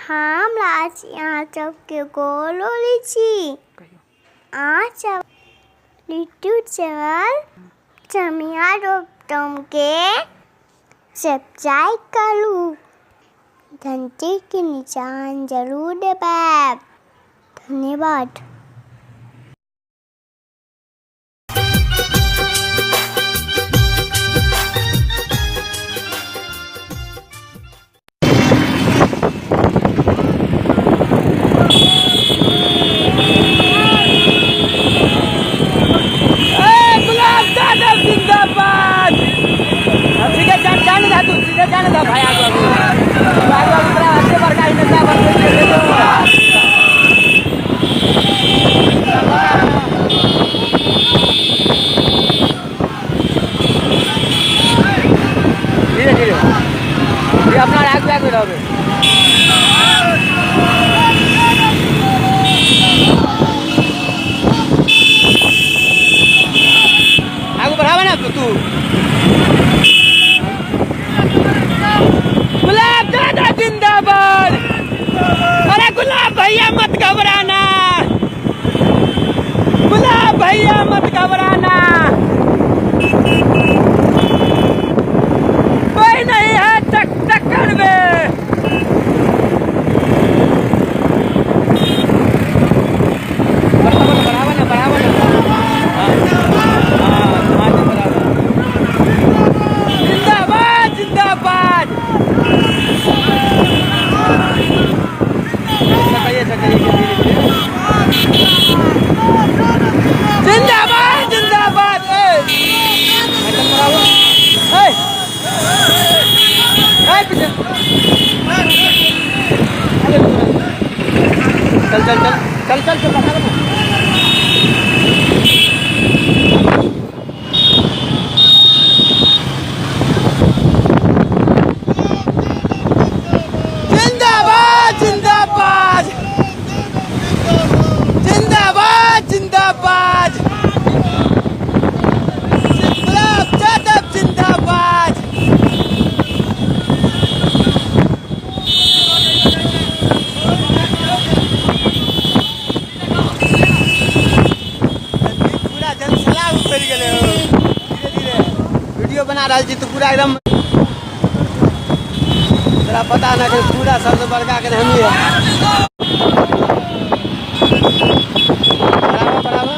আমরা আছি আচকে গোলরিছি আচা লিটু চাল চামিয়া টমকে सब्सक्राइब करो घंटे के निशान जरूर दबाएं। धन्यवाद। जाने दो भाई आगे पूरा अच्छे बड़का ही नेता बन गए धीरे धीरे ये अपना आगे आगे रहोगे आगे बढ़ावा ना तू गुलाब दादा जिंदाबाद। अरे गुलाब भैया मत घबराना, गुलाब भैया मत घबराना, कोई नहीं है टक्कर में। जिंदाबाद जिंदाबाद। जिंदाबाद जिंदाबाद। चल चल चल चल चल चल जिंदाबाद जिंदाबाद जिंदाबाद जिंदाबाद। गुलाब यादव जिंदाबाद। पूरा जनसला उतर गए हो, धीरे धीरे वीडियो बना रहा जी तो पूरा एकदम तेरा पता ना कि पूरा सबसे बड़का के हम ही है। बराबर बराबर